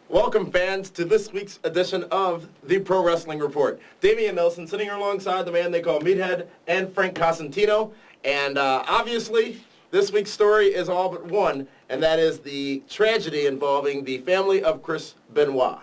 Welcome, fans, to this week's edition of the Pro Wrestling Report. Damian Nelson sitting here alongside the man they call Meathead and Frank Cosentino. And obviously, this week's story is all but one, and that is the tragedy involving the family of Chris Benoit.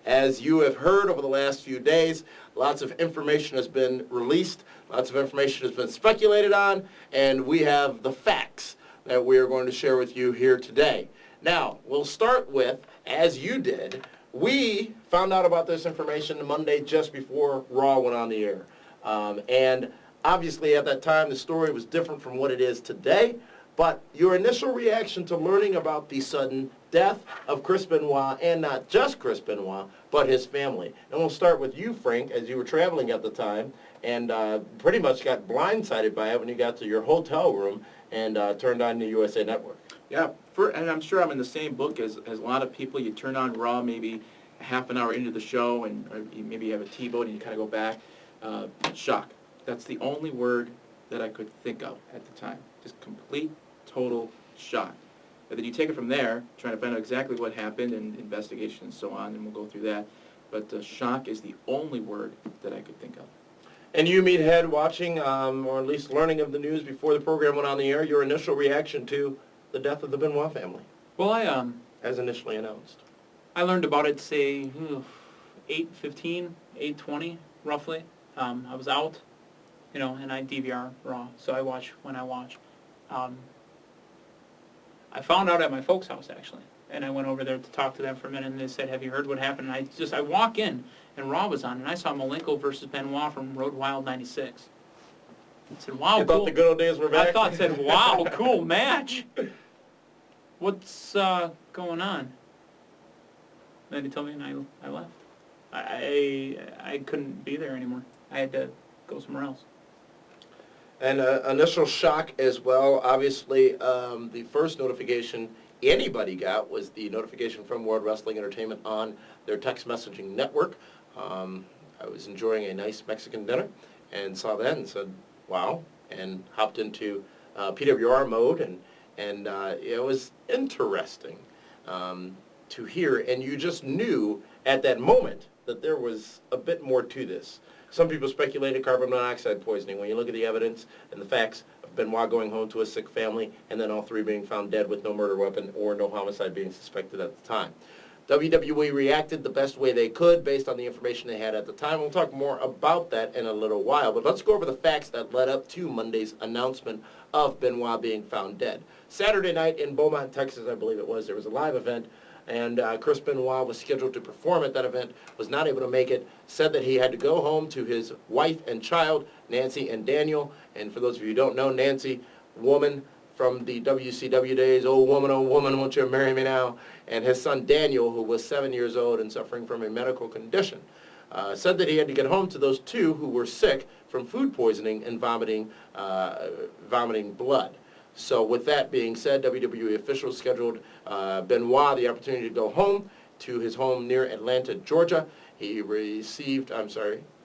As you have heard over the last few days, lots of information has been released, lots of information has been speculated on, and we have the facts that we are going to share with you here today. Now, we'll start with, as you did, we found out about this information Monday just before Raw went on the air. And obviously at that time the story was different from what it is today, but your initial reaction to learning about the sudden death of Chris Benoit, and not just Chris Benoit, but his family. And we'll start with you, Frank, as you were traveling at the time and pretty much got blindsided by it when you got to your hotel room and turned on the USA Network. Yeah, and I'm sure I'm in the same book as a lot of people. You turn on Raw maybe a half an hour into the show, and maybe you have a TiVo and you kind of go back. Shock. That's the only word that I could think of at the time. Just complete, total shock. And then you take it from there, trying to find out exactly what happened and investigation and so on, and we'll go through that. But shock is the only word that I could think of. And you, Meathead, watching, or at least learning of the news before the program went on the air, your initial reaction to the death of the Benoit family? Well, as initially announced. I learned about it, say, 8:15, 8:20, roughly. I was out, and I DVR Raw, so I watch when I watch. I found out at my folks' house, actually, and I went over there to talk to them for a minute, and they said, have you heard what happened? And I walk in, and Raw was on, and I saw Malenko versus Benoit from Road Wild 96. I said, wow, you cool. thought the good old days were back? I said, wow, cool match. What's going on? Then he told me, and I left. I couldn't be there anymore. I had to go somewhere else. And initial shock as well. Obviously, the first notification anybody got was the notification from World Wrestling Entertainment on their text messaging network. I was enjoying a nice Mexican dinner and saw that and said, wow, and hopped into PWR mode, and it was interesting to hear, and you just knew at that moment that there was a bit more to this. Some people speculated carbon monoxide poisoning. When you look at the evidence and the facts of Benoit going home to a sick family and then all three being found dead with no murder weapon or no homicide being suspected at the time. WWE reacted the best way they could based on the information they had at the time. We'll talk more about that in a little while, but let's go over the facts that led up to Monday's announcement of Benoit being found dead. Saturday night in Beaumont, Texas, I believe it was, there was a live event, and Chris Benoit was scheduled to perform at that event, was not able to make it, said that he had to go home to his wife and child, Nancy and Daniel. And for those of you who don't know, Nancy, woman from the WCW days, oh woman, won't you marry me now? And his son Daniel, who was 7 years old and suffering from a medical condition, said that he had to get home to those two who were sick from food poisoning and vomiting blood. So with that being said, WWE officials scheduled Benoit the opportunity to go home to his home near Atlanta, Georgia. He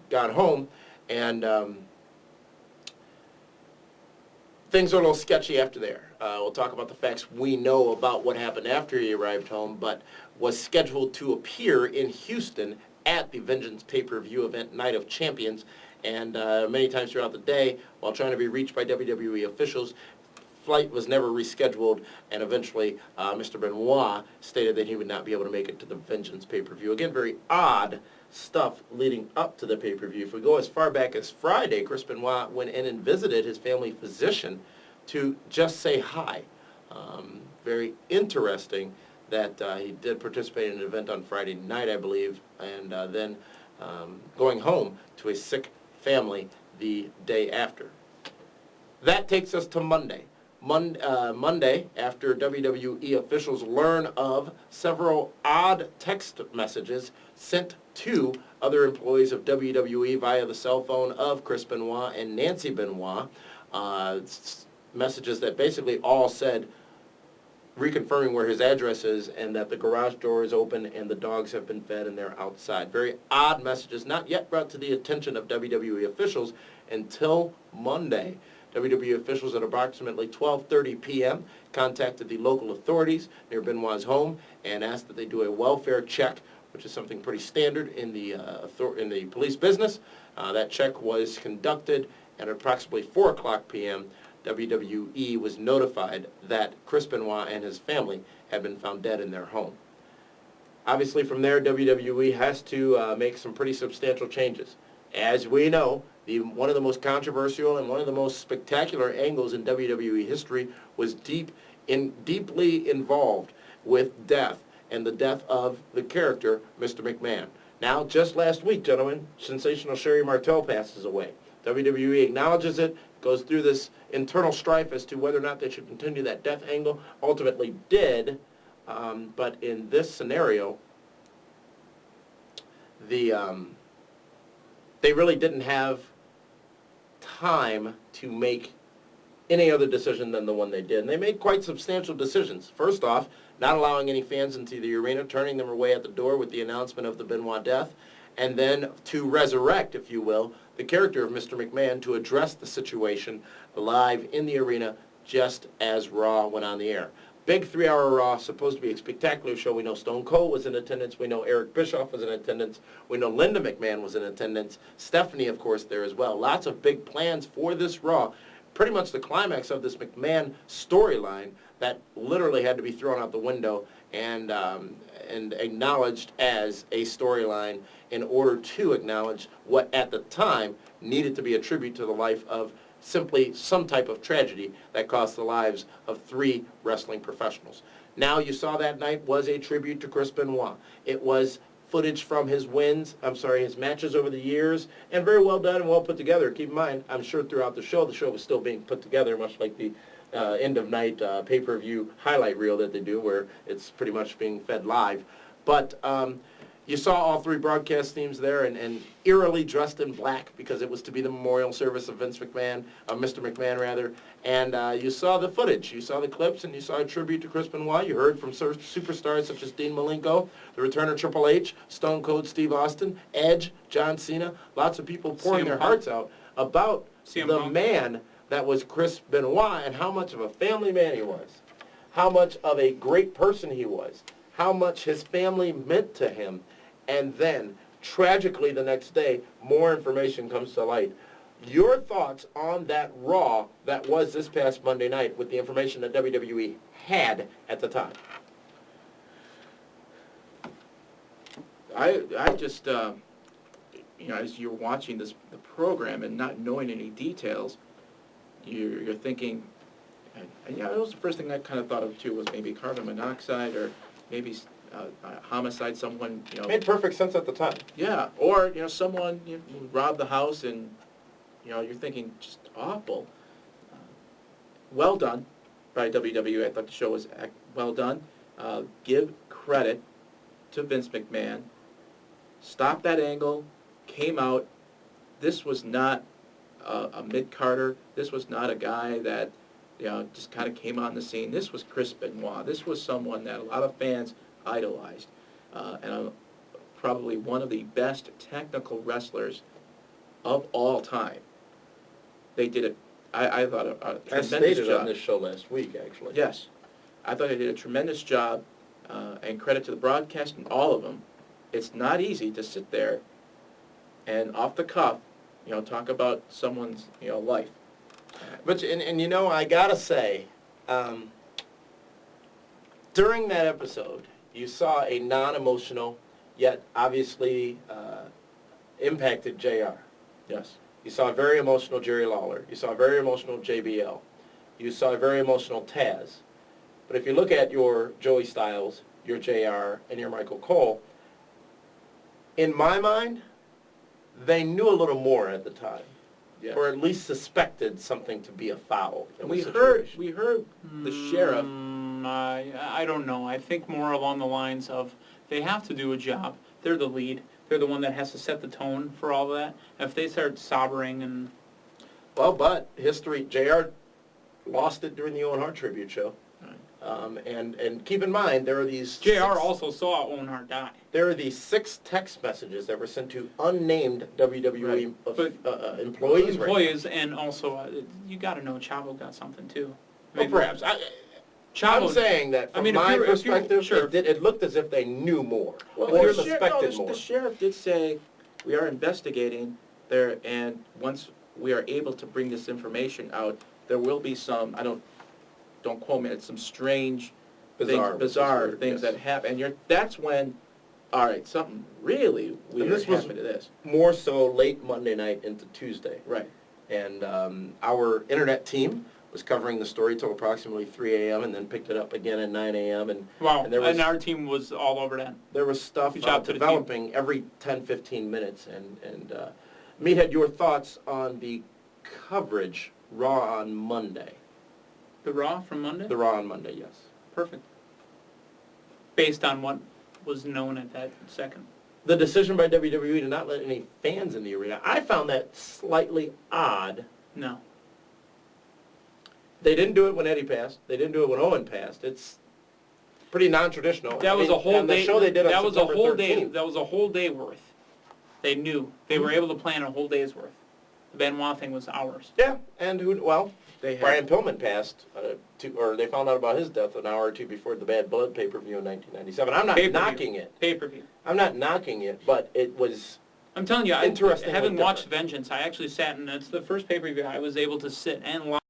got home, and things are a little sketchy after there. We'll talk about the facts we know about what happened after he arrived home, but was scheduled to appear in Houston at the Vengeance pay-per-view event, Night of Champions, and many times throughout the day, while trying to be reached by WWE officials, flight was never rescheduled, and eventually Mr. Benoit stated that he would not be able to make it to the Vengeance pay-per-view. Again, very odd stuff leading up to the pay-per-view. If we go as far back as Friday, Chris Benoit went in and visited his family physician to just say hi. Very interesting that he did participate in an event on Friday night, I believe, and then going home to a sick family the day after. That takes us to Monday. Monday, after WWE officials learn of several odd text messages sent to other employees of WWE via the cell phone of Chris Benoit and Nancy Benoit, messages that basically all said, reconfirming where his address is and that the garage door is open and the dogs have been fed and they're outside. Very odd messages, not yet brought to the attention of WWE officials until Monday. WWE officials at approximately 12:30 p.m. contacted the local authorities near Benoit's home and asked that they do a welfare check, which is something pretty standard in the police business. That check was conducted at approximately 4 o'clock p.m. WWE was notified that Chris Benoit and his family had been found dead in their home. Obviously, from there, WWE has to make some pretty substantial changes. As we know, one of the most controversial and one of the most spectacular angles in WWE history was deeply involved with death, and the death of the character, Mr. McMahon. Now, just last week, gentlemen, sensational Sherry Martel passes away. WWE acknowledges it, goes through this internal strife as to whether or not they should continue that death angle, ultimately did, but in this scenario, they really didn't have time to make any other decision than the one they did. And they made quite substantial decisions. First off, not allowing any fans into the arena, turning them away at the door with the announcement of the Benoit death, and then to resurrect, if you will, the character of Mr. McMahon to address the situation live in the arena just as Raw went on the air. Big 3-hour Raw, supposed to be a spectacular show. We know Stone Cold was in attendance. We know Eric Bischoff was in attendance. We know Linda McMahon was in attendance. Stephanie, of course, there as well. Lots of big plans for this Raw. Pretty much the climax of this McMahon storyline that literally had to be thrown out the window and acknowledged as a storyline in order to acknowledge what at the time needed to be a tribute to the life of simply some type of tragedy that cost the lives of 3 wrestling professionals. Now, you saw that night was a tribute to Chris Benoit. It was footage from his his matches over the years, and very well done and well put together. Keep in mind, I'm sure throughout the show was still being put together, much like the end-of-night pay-per-view highlight reel that they do, where it's pretty much being fed live. But you saw all 3 broadcast teams there, and eerily dressed in black because it was to be the memorial service of Mr. McMahon rather. And you saw the footage, you saw the clips, and you saw a tribute to Chris Benoit. You heard from superstars such as Dean Malenko, the return of Triple H, Stone Cold Steve Austin, Edge, John Cena. Lots of people pouring their hearts out about the man that was Chris Benoit and how much of a family man he was, how much of a great person he was, how much his family meant to him. And then, tragically, the next day, more information comes to light. Your thoughts on that Raw that was this past Monday night with the information that WWE had at the time? I just, as you're watching the program and not knowing any details, you're thinking, and that was the first thing I kind of thought of too, was maybe carbon monoxide or maybe homicide, someone, Made perfect sense at the time. Yeah, or, someone robbed the house and, you're thinking just awful. Well done by WWE. I thought the show was well done. Give credit to Vince McMahon. Stopped that angle, came out. This was not a mid-carder. This was not a guy that, just kind of came on the scene. This was Chris Benoit. This was someone that a lot of fans idolized, and probably one of the best technical wrestlers of all time. They did I thought a tremendous job. I stated on this show last week, actually. Yes. I thought they did a tremendous job, and credit to the broadcast and all of them. It's not easy to sit there and off the cuff, talk about someone's, life. But, and I gotta say, during that episode, you saw a non-emotional, yet obviously impacted JR. Yes. You saw a very emotional Jerry Lawler. You saw a very emotional JBL. You saw a very emotional Taz. But if you look at your Joey Styles, your JR, and your Michael Cole, in my mind, they knew a little more at the time. Yes. Or at least suspected something to be a foul. We heard the sheriff. I don't know. I think more along the lines of they have to do a job. They're the lead. They're the one that has to set the tone for all that. If they start sobbering and... Well, but history, JR lost it during the Owen Hart tribute show. Right. And keep in mind, there are these JR six- also saw Owen Hart die. there are these 6 text messages that were sent to unnamed WWE employees. Right now. Employees, and also, you gotta know Chavo got something too. Well, perhaps. I'm Chavo, saying that from I mean, my if you're- perspective, sure. it looked as if they knew more Well, or the suspected more. The sheriff did say, we are investigating there, and once we are able to bring this information out, there will be some, don't quote me, it's some strange bizarre things that happen. And that's when, all right, something really weird this was- happened to this. More so late Monday night into Tuesday. Right. And our internet team was covering the story till approximately 3 a.m. and then picked it up again at 9 a.m. wow, and there was- and our team was all over that. There was stuff Good job to the team. developing every 10, 15 minutes. And Meathead, your thoughts on the coverage Raw on Monday? The Raw from Monday? The Raw on Monday, yes. Perfect. Based on what was known at that second. The decision by WWE to not let any fans in the arena, I found that slightly odd. No. They didn't do it when Eddie passed. They didn't do it when Owen passed. It's pretty non-traditional. That was a whole on the day. show they did on That was a September whole day. 13th. That was a whole day worth. They knew. They were able to plan a whole day's worth. The Benoit thing was hours. Yeah, and They had, Brian Pillman passed, or they found out about his death an hour or two before the Bad Blood pay-per-view in 1997. I'm not Pay-per-view. knocking it. Pay-per-view. I'm not knocking it, but it was I'm telling you, interestingly having watched different. Vengeance, I actually sat, and it's the first pay-per-view I was able to sit and watch